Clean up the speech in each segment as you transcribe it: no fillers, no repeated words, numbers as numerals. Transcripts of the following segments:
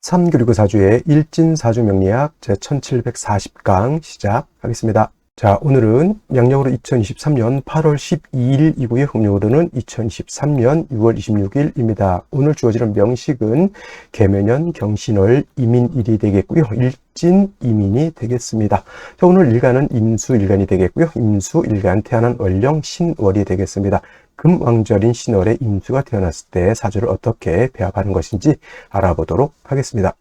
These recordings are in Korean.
3교리고 사주의 일진사주 명리학 제1740강 시작하겠습니다. 자, 오늘은 양력으로 2023년 8월 12일이고요. 음력으로는 2023년 6월 26일입니다. 오늘 주어지는 명식은 계면연 경신월 이민일이 되겠고요. 일진이민이 되겠습니다. 자, 오늘 일간은 임수일간이 되겠고요. 임수일간 태어난 월령 신월이 되겠습니다. 금왕절인 신월에 임수가 태어났을 때 사주를 어떻게 배합하는 것인지 알아보도록 하겠습니다.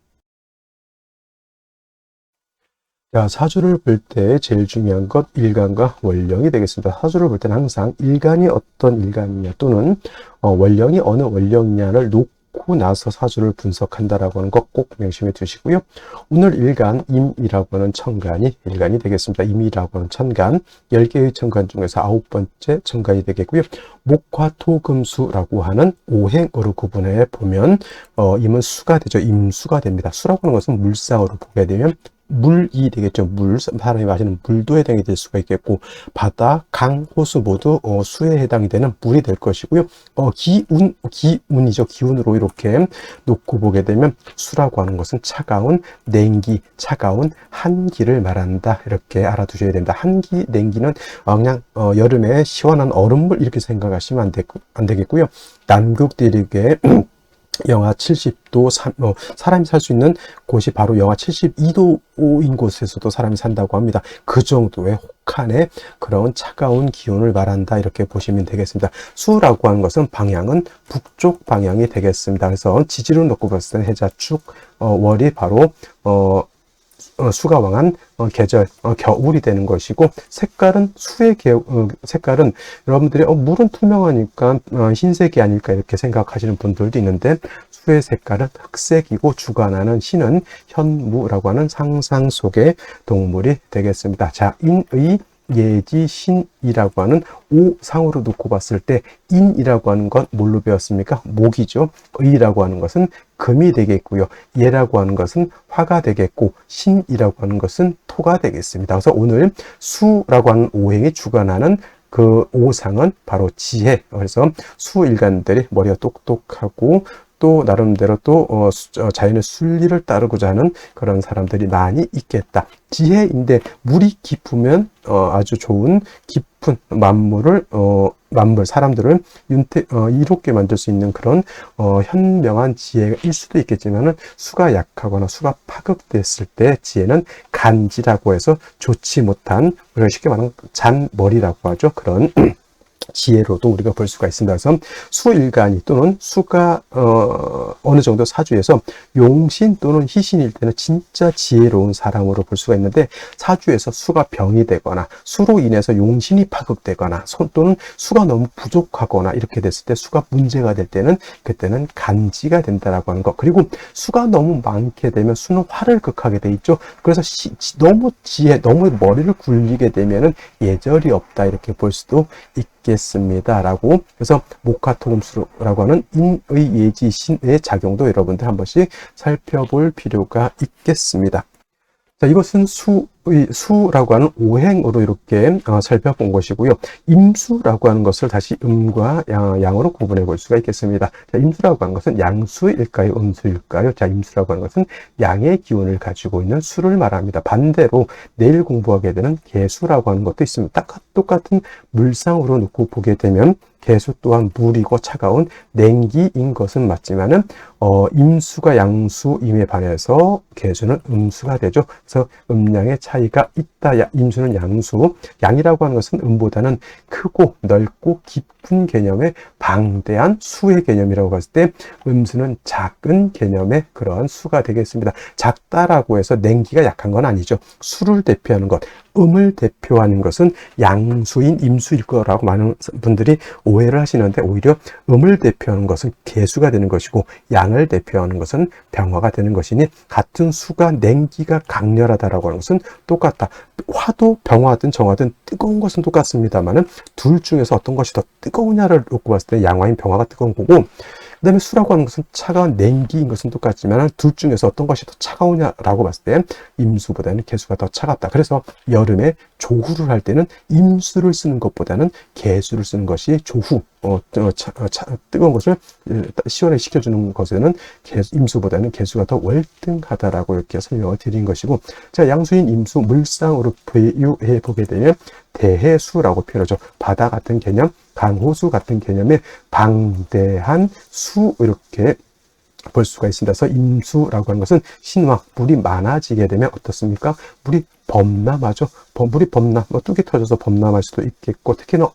자, 사주를 볼 때 제일 중요한 것 일간과 월령이 되겠습니다. 사주를 볼 때는 항상 일간이 어떤 일간이냐 또는 월령이 어느 월령이냐를 놓고 나서 사주를 분석한다라고 하는 것 꼭 명심해 두시고요. 오늘 일간 임이라고 하는 천간이 일간이 되겠습니다. 임이라고 하는 천간 10개의 천간 중에서 9번째 천간이 되겠고요. 목화토금수라고 하는 오행으로 구분해 보면 임은 수가 되죠. 임수가 됩니다. 수라고 하는 것은 물상으로 보게 되면 물이 되겠죠. 물, 사람이 마시는 물도 해당이 될 수가 있겠고, 바다, 강, 호수 모두 수에 해당이 되는 물이 될 것이고요. 기운이죠. 기운으로 이렇게 놓고 보게 되면 수라고 하는 것은 차가운 냉기, 차가운 한기를 말한다. 이렇게 알아두셔야 됩니다. 한기, 냉기는 그냥 여름에 시원한 얼음물 이렇게 생각하시면 안 되겠고요. 남극 대륙에 영하 70도, 사람이 살 수 있는 곳이 바로 영하 72도인 곳에서도 사람이 산다고 합니다. 그 정도의 혹한의 그런 차가운 기온을 말한다. 이렇게 보시면 되겠습니다. 수라고 하는 것은 방향은 북쪽 방향이 되겠습니다. 그래서 지지로 놓고 봤을 때 해자축, 월이 바로, 수가 왕한 계절, 겨울이 되는 것이고, 색깔은 색깔은 여러분들이 물은 투명하니까 흰색이 아닐까 이렇게 생각하시는 분들도 있는데, 수의 색깔은 흑색이고 주관하는 신은 현무라고 하는 상상 속의 동물이 되겠습니다. 자, 인의 예지 신이라고 하는 오상으로 놓고 봤을 때 인이라고 하는 건 뭘로 배웠습니까? 목이죠. 의라고 하는 것은 금이 되겠고요. 예라고 하는 것은 화가 되겠고 신이라고 하는 것은 토가 되겠습니다. 그래서 오늘 수라고 하는 오행이 주관하는 그 오상은 바로 지혜. 그래서 수일간들이 머리가 똑똑하고 또 나름대로 또 자연의 순리를 따르고자 하는 그런 사람들이 많이 있겠다. 지혜인데 물이 깊으면 아주 좋은 깊은 만물 사람들을 이롭게 만들 수 있는 그런 현명한 지혜일 수도 있겠지만은 수가 약하거나 수가 파급됐을 때 지혜는 간지라고 해서 좋지 못한, 우리가 쉽게 말하는 잔머리라고 하죠. 그런 지혜로도 우리가 볼 수가 있습니다. 그래서 수일간이 또는 수가 어느 정도 사주에서 용신 또는 희신일 때는 진짜 지혜로운 사람으로 볼 수가 있는데, 사주에서 수가 병이 되거나 수로 인해서 용신이 파극되거나 또는 수가 너무 부족하거나 이렇게 됐을 때, 수가 문제가 될 때는 그때는 간지가 된다라고 하는 것. 그리고 수가 너무 많게 되면 수는 화를 극하게 돼 있죠. 그래서 너무 머리를 굴리게 되면은 예절이 없다 이렇게 볼 수도 있겠습니다. 라고. 그래서 목화토금수라고 하는 인의 예지 신의 작용도 여러분들 한 번씩 살펴볼 필요가 있겠습니다. 자, 이것은 수라고 하는 오행으로 이렇게 살펴본 것이고요. 임수라고 하는 것을 다시 음과 양으로 구분해 볼 수가 있겠습니다. 자, 임수라고 하는 것은 양수일까요? 음수일까요? 자, 임수라고 하는 것은 양의 기운을 가지고 있는 수를 말합니다. 반대로 내일 공부하게 되는 계수라고 하는 것도 있습니다. 똑같은 물상으로 놓고 보게 되면 계수 또한 물이고 차가운 냉기인 것은 맞지만은 임수가 양수임에 반해서 계수는 음수가 되죠. 그래서 음양의 차이가 있다. 임수는 양수, 양이라고 하는 것은 음보다는 크고 넓고 깊은 개념의 방대한 수의 개념이라고 봤을 때, 음수는 작은 개념의 그러한 수가 되겠습니다. 작다라고 해서 냉기가 약한 건 아니죠. 수를 대표하는 것, 음을 대표하는 것은 양수인 임수일 거라고 많은 분들이 오해를 하시는데, 오히려 음을 대표하는 것은 계수가 되는 것이고 양을 대표하는 것은 병화가 되는 것이니, 같은 수가 냉기가 강렬하다라고 하는 것은 똑같다. 화도 병화든 정화든 뜨거운 것은 똑같습니다만은 둘 중에서 어떤 것이 더 뜨거우냐를 놓고 봤을 때 양화인 병화가 뜨거운 거고, 그다음에 수라고 하는 것은 차가운 냉기인 것은 똑같지만 둘 중에서 어떤 것이 더 차가우냐라고 봤을 때 임수보다는 개수가 더 차갑다. 그래서 여름에 조후를 할 때는 임수를 쓰는 것보다는 개수를 쓰는 것이 조후, 뜨거운 것을 시원하게 식혀주는 것에는 임수보다는 개수가 더 월등하다라고 이렇게 설명을 드린 것이고, 자, 양수인 임수 물상으로 비유해 보게 되면 대해수라고 표현하죠. 바다 같은 개념, 강호수 같은 개념의 방대한 수, 이렇게 볼 수가 있습니다. 그래서 임수라고 하는 것은 신화, 물이 많아지게 되면 어떻습니까? 물이 범람하죠. 물이 범람, 뚝이 터져서 범람할 수도 있겠고, 특히나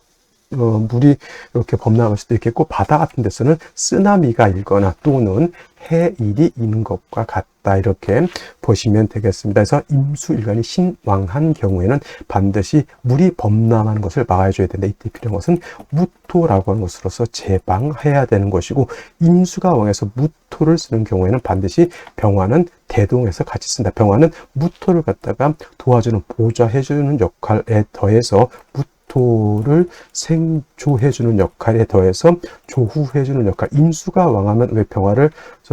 물이 이렇게 범람할 수도 있겠고, 바다 같은 데서는 쓰나미가 일거나 또는 해일이 있는 것과 같다, 이렇게 보시면 되겠습니다. 그래서 임수일간이 신왕한 경우에는 반드시 물이 범람하는 것을 막아줘야 되는데, 이때 필요한 것은 무토라고 하는 것으로서 제방해야 되는 것이고, 임수가 왕해서 무토를 쓰는 경우에는 반드시 병화는 대동해서 같이 쓴다. 병화는 무토를 갖다가 도와주는, 보좌해주는 역할에 더해서 무토를 생조해주는 역할에 더해서 조후해주는 역할. 임수가 왕하면 왜 병화를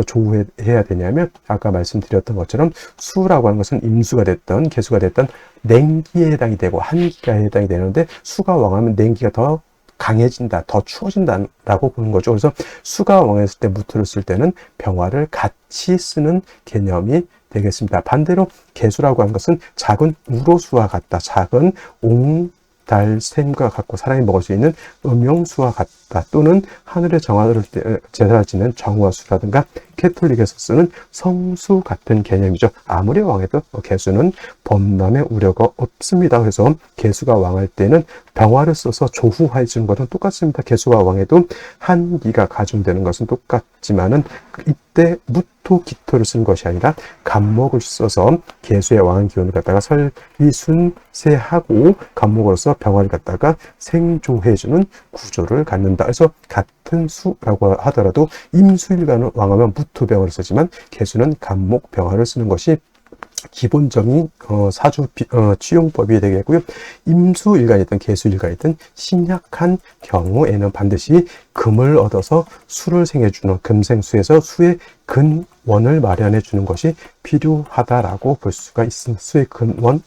조후해야 되냐면, 아까 말씀드렸던 것처럼 수라고 하는 것은 임수가 됐던 개수가 됐던 냉기에 해당이 되고 한기가 해당이 되는데, 수가 왕하면 냉기가 더 강해진다, 더 추워진다라고 보는 거죠. 그래서 수가 왕했을 때, 무토를 쓸 때는 병화를 같이 쓰는 개념이 되겠습니다. 반대로 개수라고 하는 것은 작은 우로수와 같다, 작은 옹달샘과 같고 사람이 먹을 수 있는 음용수와 같다, 또는 하늘의 정화를 제사를 지는 정화수라든가 캐톨릭에서 쓰는 성수 같은 개념이죠. 아무리 왕해도 개수는 범람의 우려가 없습니다. 그래서 개수가 왕할 때는 병화를 써서 조후해 주는 것은 똑같습니다. 개수가 왕해도 한기가 가중되는 것은 똑같지만은, 이때 무토, 기토를 쓰는 것이 아니라 간목을 써서 개수의 왕한 기운을 갖다가 설비순세하고 간목으로서 병화를 갖다가 생조해주는 구조를 갖는다. 그래서 같은 수라고 하더라도 임수일간을 왕하면 무토병화를 쓰지만 개수는 간목병화를 쓰는 것이 기본적인 사주 취용법이 되겠고요. 임수일간이든 개수일간이든 신약한 경우에는 반드시 금을 얻어서 수를 생해주는, 금생수에서 수의 근원을 마련해 주는 것이 필요하다라고 볼 수가 있습니다. 수의 근원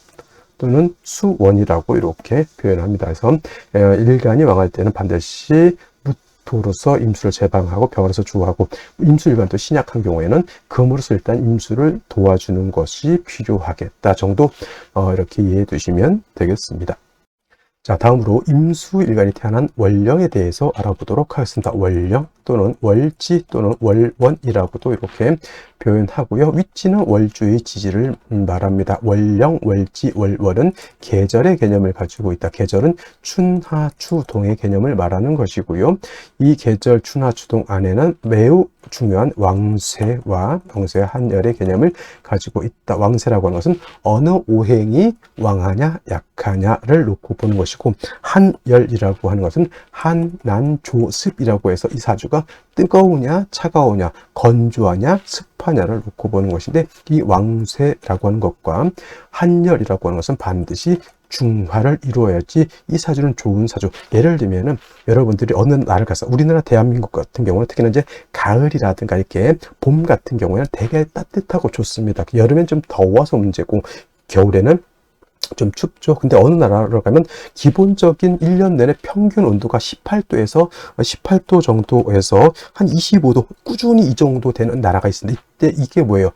또는 수원이라고 이렇게 표현합니다. 그래서 일간이 왕할 때는 반드시 도로서 임수를 제방하고 병화로서 주호하고, 임수일간도 신약한 경우에는 금으로서 일단 임수를 도와주는 것이 필요하겠다 정도 이렇게 이해해 두시면 되겠습니다. 자, 다음으로 임수일간이 태어난 월령에 대해서 알아보도록 하겠습니다. 월령 또는 월지 또는 월원이라고도 이렇게 표현하고요. 위치는 월주의 지지를 말합니다. 월령, 월지, 월월은 계절의 개념을 가지고 있다. 계절은 춘하추동의 개념을 말하는 것이고요. 이 계절 춘하추동 안에는 매우 중요한 왕세와 한열의 개념을 가지고 있다. 왕세라고 하는 것은 어느 오행이 왕하냐 약하냐를 놓고 보는 것이고, 한열이라고 하는 것은 한난조습이라고 해서 이 사주가 뜨거우냐 차가우냐 건조하냐 습하냐를 놓고 보는 것인데, 이 왕세라고 하는 것과 한열이라고 하는 것은 반드시 중화를 이루어야지 이 사주는 좋은 사주. 예를 들면은 여러분들이 어느 나라를 가서, 우리나라 대한민국 같은 경우는 특히나 이제 가을이라든가 이렇게 봄 같은 경우에는 되게 따뜻하고 좋습니다. 여름엔 좀 더워서 문제고 겨울에는 좀 춥죠. 근데 어느 나라로 가면 기본적인 1년 내내 평균 온도가 18도에서 18도 정도에서 한 25도 꾸준히 이 정도 되는 나라가 있습니다. 이때 이게 뭐예요?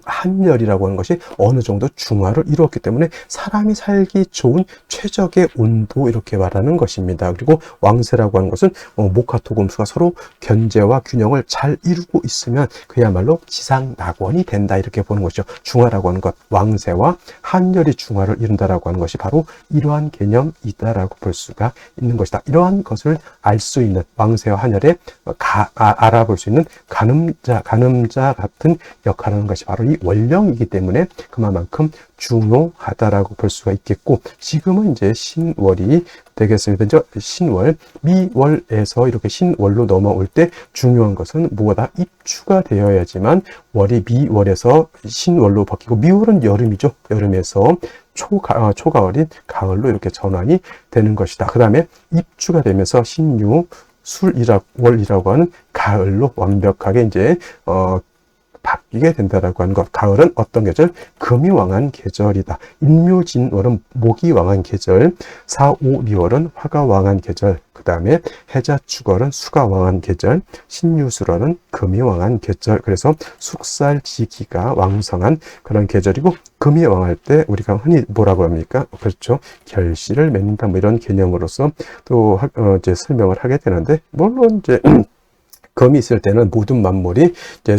한열이라고 하는 것이 어느 정도 중화를 이루었기 때문에 사람이 살기 좋은 최적의 온도, 이렇게 말하는 것입니다. 그리고 왕세라고 하는 것은 목화토금수가 서로 견제와 균형을 잘 이루고 있으면 그야말로 지상낙원이 된다, 이렇게 보는 것이죠. 중화라고 하는 것, 왕세와 한열이 중화를 이룬다라고 하는 것이 바로 이러한 개념이다라고 볼 수가 있는 것이다. 이러한 것을 알 수 있는, 왕세와 한열에 알아볼 수 있는 가늠자 같은 역할을 하는 것이 바로 이 월령이기 때문에 그만큼 중요하다라고 볼 수가 있겠고, 지금은 이제 신월이 되겠습니다. 이제 신월, 미월에서 이렇게 신월로 넘어올 때 중요한 것은 무엇보다 입추가 되어야지만 월이 미월에서 신월로 바뀌고, 미월은 여름이죠. 여름에서 초가을인 가을로 이렇게 전환이 되는 것이다. 그 다음에 입추가 되면서 신유, 술월이라고 하는 가을로 완벽하게 이제 바뀌게 된다라고 하는 것. 가을은 어떤 계절? 금이 왕한 계절이다. 인묘진월은 목이 왕한 계절, 사오리월은 화가 왕한 계절, 그 다음에 해자축월은 수가 왕한 계절, 신유술월은 금이 왕한 계절. 그래서 숙살지기가 왕성한 그런 계절이고, 금이 왕할 때 우리가 흔히 뭐라고 합니까? 그렇죠. 결실을 맺는다, 뭐 이런 개념으로서 또 이제 설명을 하게 되는데, 물론 이제 금이 있을 때는 모든 만물이 이제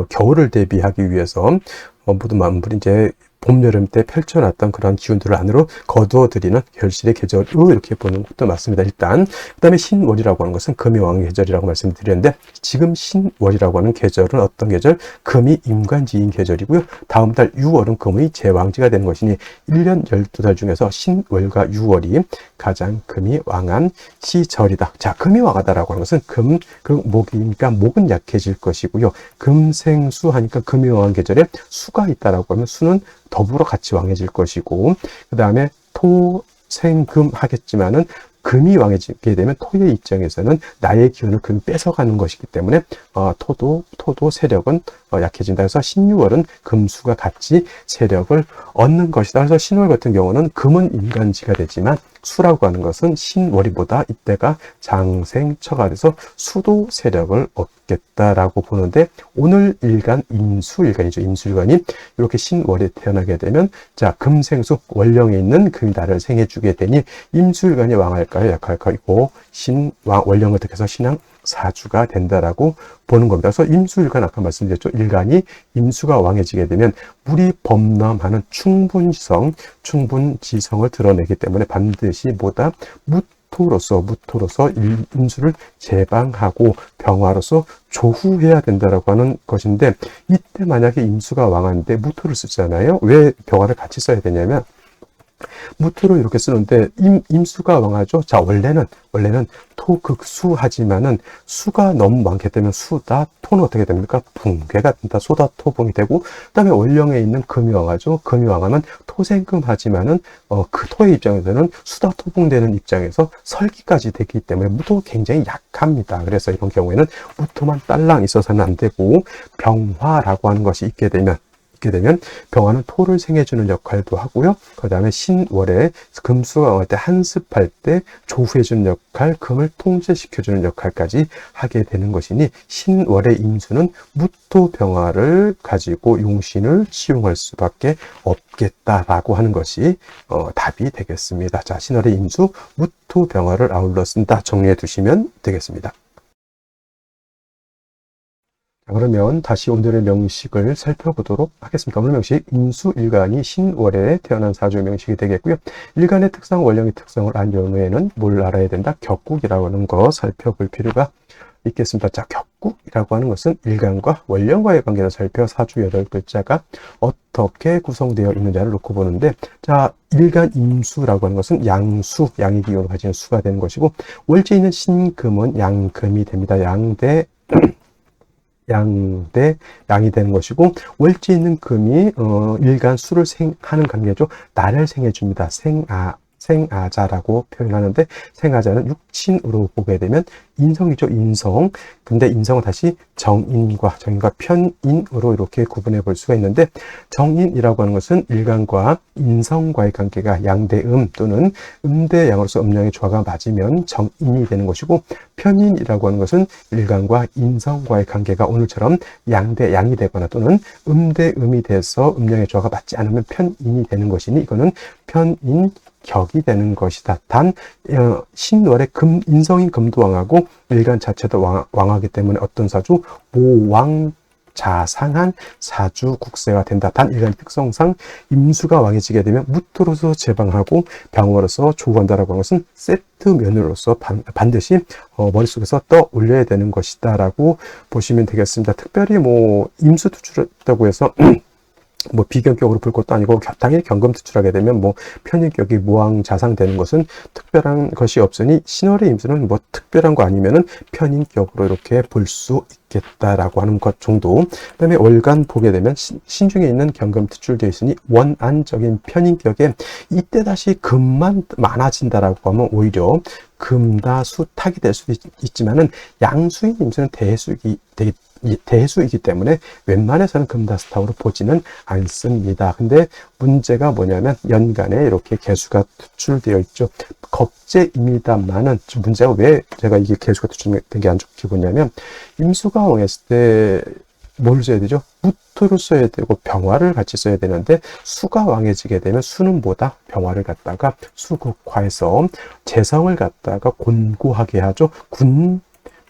겨울을 대비하기 위해서 모든 만물이 이제 봄, 여름 때 펼쳐놨던 그런 기운들을 안으로 거두어들이는 결실의 계절로 이렇게 보는 것도 맞습니다. 일단 그 다음에 신월이라고 하는 것은 금이 왕의 계절이라고 말씀드렸는데, 지금 신월이라고 하는 계절은 어떤 계절? 금이 임관지인 계절이고요. 다음 달 6월은 금의 제왕지가 되는 것이니 1년 12달 중에서 신월과 6월이 가장 금이 왕한 시절이다. 자, 금이 왕하다라고 하는 것은 목이니까 목은 약해질 것이고요. 금생수 하니까 금이 왕한 계절에 수가 있다라고 하면 수는 더불어 같이 왕해질 것이고, 그 다음에 토, 생, 금 하겠지만은 금이 왕해지게 되면 토의 입장에서는 나의 기운을 금이 뺏어가는 것이기 때문에 토도 세력은 약해진다. 그래서 신유월은 금수가 같이 세력을 얻는 것이다. 그래서 신월 같은 경우는 금은 인간지가 되지만 수라고 하는 것은 신월이보다 이때가 장생처가 돼서 수도 세력을 얻겠다라고 보는데, 오늘 일간 임수일간이죠. 임수일간이 이렇게 신월에 태어나게 되면, 자, 금생수 월령에 있는 금이 나를 생해주게 되니 임수일간이 왕할까요? 약할까요? 이거 월령을 득해서 신앙 사주가 된다라고 보는 겁니다. 그래서 임수일간 아까 말씀드렸죠. 일간이 임수가 왕해지게 되면 물이 범람하는 충분지성을 드러내기 때문에 반드시 뭐다? 무토로서 임수를 제방하고 병화로서 조후해야 된다라고 하는 것인데, 이때 만약에 임수가 왕한데 무토를 쓰잖아요. 왜 병화를 같이 써야 되냐면, 무토로 이렇게 쓰는데 임수가 왕하죠. 자, 원래는 토극수하지만은 수가 너무 많게 되면 수다 토는 어떻게 됩니까? 붕괴가 된다. 소다 토붕이 되고, 그다음에 월령에 있는 금이 왕하죠. 금이 왕하면 토생금하지만은 그 토의 입장에서는 수다 토붕되는 입장에서 설기까지 되기 때문에 무토가 굉장히 약합니다. 그래서 이런 경우에는 무토만 딸랑 있어서는 안 되고, 병화라고 하는 것이 있게 되면 병화는 토를 생해주는 역할도 하고요. 그 다음에 신월에 금수가 왕할 때 한습할 때 조후해주는 역할, 금을 통제시켜주는 역할까지 하게 되는 것이니, 신월의 임수는 무토 병화를 가지고 용신을 치용할 수밖에 없겠다라고 하는 것이 답이 되겠습니다. 자, 신월의 임수, 무토 병화를 아울러 쓴다. 정리해 두시면 되겠습니다. 그러면 다시 오늘의 명식을 살펴보도록 하겠습니다. 오늘 명식, 임수일간이 신월에 태어난 사주의 명식이 되겠고요. 일간의 특성, 월령의 특성을 안 경우에는 뭘 알아야 된다? 격국이라고 하는 거 살펴볼 필요가 있겠습니다. 자, 격국이라고 하는 것은 일간과 월령과의 관계를 살펴 사주 8글자가 어떻게 구성되어 있느냐를 놓고 보는데, 자, 일간 임수라고 하는 것은 양수, 양의 기운을 가지는 수가 되는 것이고, 월지에 있는 신금은 양금이 됩니다. 양이 되는 것이고, 월지에 있는 금이 일간 수를 하는 관계죠. 나를 생해줍니다. 생아자라고 표현하는데, 생아자는 육친으로 보게 되면 인성이죠. 인성. 근데 인성은 다시 정인과 편인으로 이렇게 구분해 볼 수가 있는데, 정인이라고 하는 것은 일간과 인성과의 관계가 양대음 또는 음대양으로서 음양의 조화가 맞으면 정인이 되는 것이고, 편인이라고 하는 것은 일간과 인성과의 관계가 오늘처럼 양대양이 되거나 또는 음대음이 돼서 음양의 조화가 맞지 않으면 편인이 되는 것이니, 이거는 편인 격이 되는 것이다. 단 신월의 인성인 금도 왕하고 일간 자체도 왕하기 때문에 어떤 사주? 모왕자상한 사주 국세가 된다. 단 일간 특성상 임수가 왕해지게 되면 무토로서 제방하고 병화로서 조우한다라고 하는 것은 세트면으로서 반드시 머릿속에서 떠올려야 되는 것이다 라고 보시면 되겠습니다. 특별히 임수 투출했다고 해서 뭐 비경격으로 볼 것도 아니고 당연히 경금 투출하게 되면 뭐 편인격이 무왕자상되는 것은 특별한 것이 없으니 신월의 임수는 뭐 특별한 거 아니면은 편인격으로 이렇게 볼 수 있겠다라고 하는 것 정도. 그다음에 월간 보게 되면 신중에 있는 경금 투출되어 있으니 원안적인 편인격에 이때 다시 금만 많아진다라고 하면 오히려 금다수탁이 될 수도 있지만은 양수인 임수는 대수이기 때문에 웬만해서는 금다수탁으로 보지는 않습니다. 근데 문제가 뭐냐면 연간에 이렇게 개수가 투출되어 있죠. 겁재입니다만은 문제가 왜 제가 이게 개수가 투출된 게 안 좋게 보냐면 임수가 왕했을 때 뭘 써야 되죠? 무토를 써야 되고 병화를 같이 써야 되는데 수가 왕해지게 되면 수는 뭐다? 병화를 갖다가 수극화해서 재성을 갖다가 곤고하게 하죠.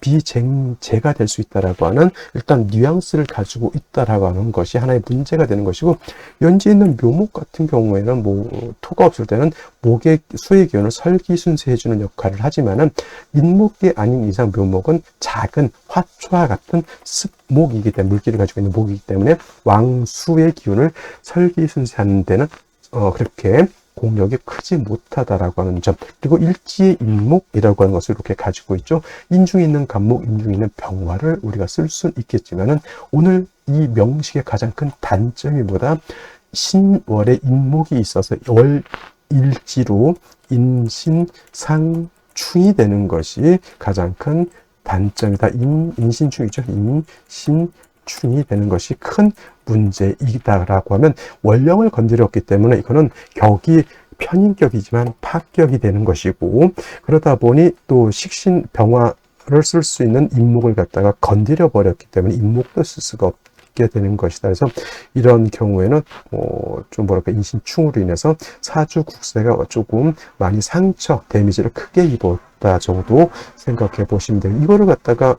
비쟁제가 될 수 있다라고 하는 일단 뉘앙스를 가지고 있다라고 하는 것이 하나의 문제가 되는 것이고, 연지에 있는 묘목 같은 경우에는 뭐 토가 없을 때는 목의 수의 기운을 설기순수해주는 역할을 하지만은 인목이 아닌 이상 묘목은 작은 화초와 같은 습목이기 때문에, 물기를 가지고 있는 목이기 때문에 왕수의 기운을 설기순수하는 데는 그렇게 공력이 크지 못하다라고 하는 점. 그리고 일지의 인목이라고 하는 것을 이렇게 가지고 있죠. 인중에 있는 간목, 인중에 있는 병화를 우리가 쓸 수는 있겠지만은 오늘 이 명식의 가장 큰 단점이 뭐다? 신월에 인목이 있어서 월일지로 인신상충이 되는 것이 가장 큰 단점이다. 인신충이죠. 인신충이 되는 것이 큰 문제이다라고 하면, 원령을 건드렸기 때문에 이거는 격이 편인격이지만 파격이 되는 것이고, 그러다 보니 또 식신 병화를 쓸 수 있는 인목을 갖다가 건드려 버렸기 때문에 인목도 쓸 수가 없게 되는 것이다. 그래서 이런 경우에는 좀 뭐랄까 인신충으로 인해서 사주 국세가 조금 많이 상처 데미지를 크게 입었다 정도 생각해 보시면 돼요. 이거를 갖다가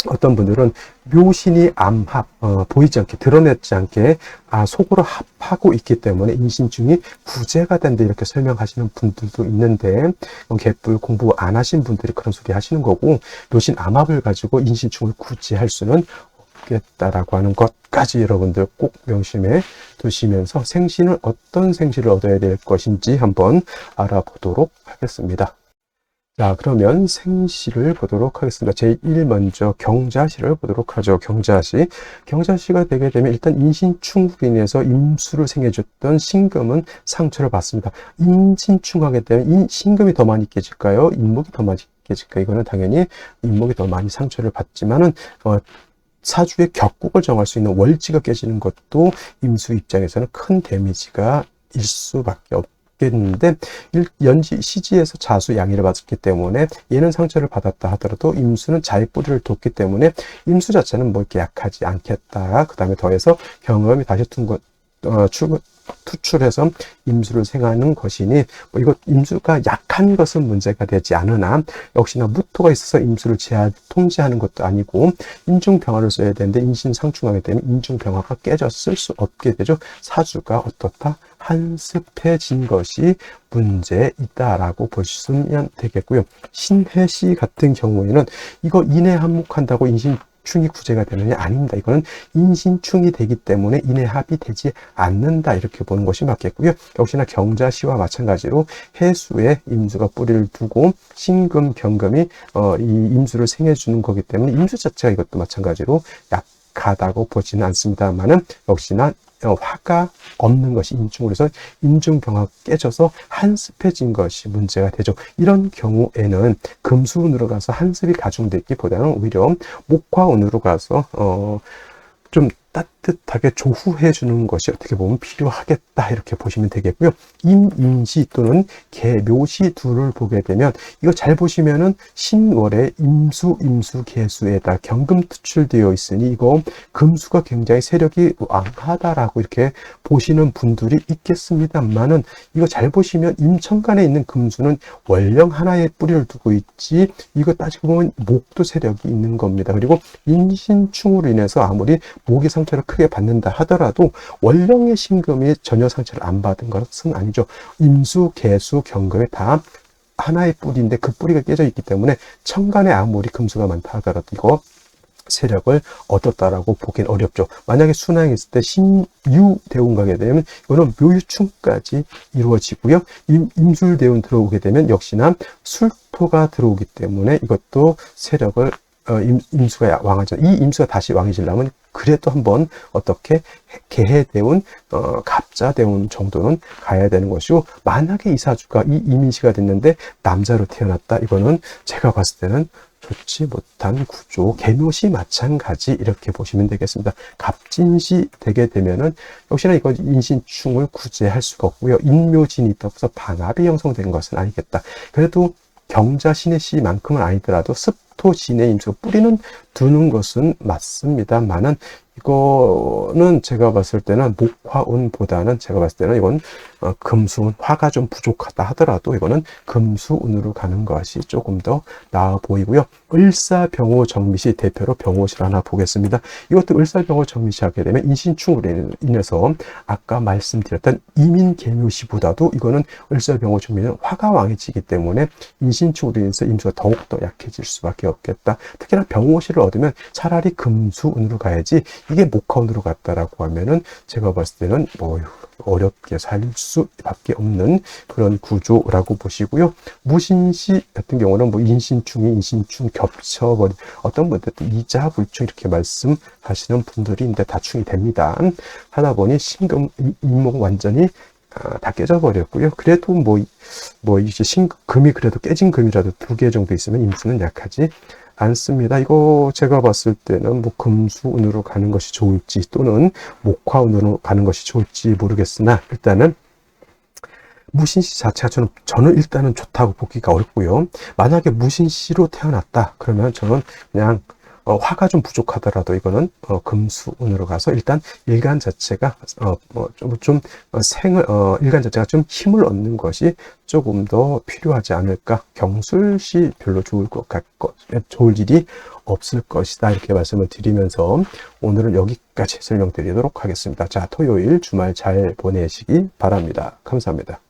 어떤 분들은 묘신이 암합, 보이지 않게, 드러내지 않게 속으로 합하고 있기 때문에 인신충이 구제가 된다 이렇게 설명하시는 분들도 있는데, 개뿔 공부 안 하신 분들이 그런 소리 하시는 거고, 묘신 암합을 가지고 인신충을 구제할 수는 없겠다라고 하는 것까지 여러분들 꼭 명심해 두시면서 생신은 어떤 생신을 얻어야 될 것인지 한번 알아보도록 하겠습니다. 자, 그러면 생시를 보도록 하겠습니다. 제1 먼저 경자시를 보도록 하죠. 경자시. 경자시가 되게 되면 일단 인신충으로 인해서 임수를 생해줬던 신금은 상처를 받습니다. 인신충하게 되면 신금이 더 많이 깨질까요? 인목이 더 많이 깨질까요? 이거는 당연히 인목이 더 많이 상처를 받지만은, 사주의 격국을 정할 수 있는 월지가 깨지는 것도 임수 입장에서는 큰 데미지가 일 수밖에 없습니다. 겠는데, 연지 시지에서 자수 양의를 받았기 때문에 얘는 상처를 받았다 하더라도 임수는 자의 뿌리를 뒀기 때문에 임수 자체는 뭐 이렇게 약하지 않겠다. 그 다음에 더해서 경험이 다시 투출해서 임수를 생하는 것이니, 뭐 이거 임수가 약한 것은 문제가 되지 않으나 역시나 무토가 있어서 임수를 통제하는 것도 아니고 인중병화를 써야 되는데 인신상충하게 되면 인중병화가 깨져 쓸 수 없게 되죠. 사주가 어떻다? 한습해진 것이 문제이다라고 보시면 되겠고요. 신해시 같은 경우에는 이거 인해한목한다고 인신충이 구제가 되느냐? 아닙니다. 이거는 인신충이 되기 때문에 인해합이 되지 않는다 이렇게 보는 것이 맞겠고요. 역시나 경자시와 마찬가지로 해수에 임수가 뿌리를 두고 신금, 경금이 이 임수를 생해주는 거기 때문에 임수 자체가 이것도 마찬가지로 약하다고 보지는 않습니다만은 역시나 화가 없는 것이 인중으로 해서 인중병화가 깨져서 한습해진 것이 문제가 되죠. 이런 경우에는 금수운으로 가서 한습이 가중되기보다는 오히려 목화운으로 가서 좀 따뜻하게 조후해 주는 것이 어떻게 보면 필요하겠다 이렇게 보시면 되겠고요. 임인시 또는 개묘시 둘을 보게 되면 이거 잘 보시면은 신월에 임수, 개수에다 경금 투출되어 있으니 이거 금수가 굉장히 세력이 왕하다라고 이렇게 보시는 분들이 있겠습니다만은, 이거 잘 보시면 임천간에 있는 금수는 월령 하나에 뿌리를 두고 있지, 이거 따지고 보면 목도 세력이 있는 겁니다. 그리고 인신충으로 인해서 아무리 목이 상처를 크게 받는다 하더라도 월령의 신금이 전혀 상처를 안 받은 것은 아니죠. 임수, 개수, 경금이 다 하나의 뿌리인데 그 뿌리가 깨져 있기 때문에 천간에 아무리 금수가 많다 하더라도 이거 세력을 얻었다라고 보긴 어렵죠. 만약에 순항이 있을 때 신유대운 가게 되면 이거는 묘유충까지 이루어지고요. 임술대운 들어오게 되면 역시나 술토가 들어오기 때문에 이것도 세력을 임수가 왕하죠. 이 임수가 다시 왕이지려면 그래도 한번 어떻게 개해대운, 갑자대운 정도는 가야 되는 것이고, 만약에 이 사주가 이 이민시가 됐는데 남자로 태어났다. 이거는 제가 봤을 때는 좋지 못한 구조, 개묘시 마찬가지 이렇게 보시면 되겠습니다. 갑진시 되게 되면은 역시나 이거 인신충을 구제할 수가 없고요. 인묘진이 있다고 해서 반합이 형성된 것은 아니겠다. 그래도 경자신의 시만큼은 아니더라도 습토신의 임수가 뿌리는 두는 것은 맞습니다만은 이거는 제가 봤을 때는 목화운보다는 제가 봤을 때는 이건 금수운, 화가 좀 부족하다 하더라도 이거는 금수운으로 가는 것이 조금 더 나아 보이고요. 을사병호 정미시 대표로 병호시를 하나 보겠습니다. 이것도 을사병호 정미시 하게 되면 인신충으로 인해서 아까 말씀드렸던 이민개묘시보다도 이거는 을사병호 정미는 화가 왕해지기 때문에 인신충으로 인해서 임수가 더욱더 약해질 수밖에 없겠다. 특히나 병호시를 얻으면 차라리 금수운으로 가야지 이게 목화운으로 갔다라고 하면은 제가 봤을 때는 뭐 어렵게 살 수밖에 없는 그런 구조라고 보시고요. 무신시 같은 경우는 뭐 인신충이 인신충 겹쳐버린 어떤 분들은 이자불충 이렇게 말씀하시는 분들이 있는데 다충이 됩니다. 하다 보니 신금 인목 완전히 다 깨져버렸고요. 그래도 이제 금이 그래도 깨진 금이라도 2개 정도 있으면 임수는 약하지 않습니다. 이거 제가 봤을 때는 뭐 금수운으로 가는 것이 좋을지 또는 목화운으로 가는 것이 좋을지 모르겠으나 일단은 무신시 자체가 저는 일단은 좋다고 보기가 어렵고요. 만약에 무신시로 태어났다 그러면 저는 그냥 화가 좀 부족하더라도 이거는 금수운으로 가서 일단 일간 자체가 일간 자체가 좀 힘을 얻는 것이 조금 더 필요하지 않을까. 경술시 별로 좋을 일이 없을 것이다 이렇게 말씀을 드리면서 오늘은 여기까지 설명드리도록 하겠습니다. 자, 토요일 주말 잘 보내시기 바랍니다. 감사합니다.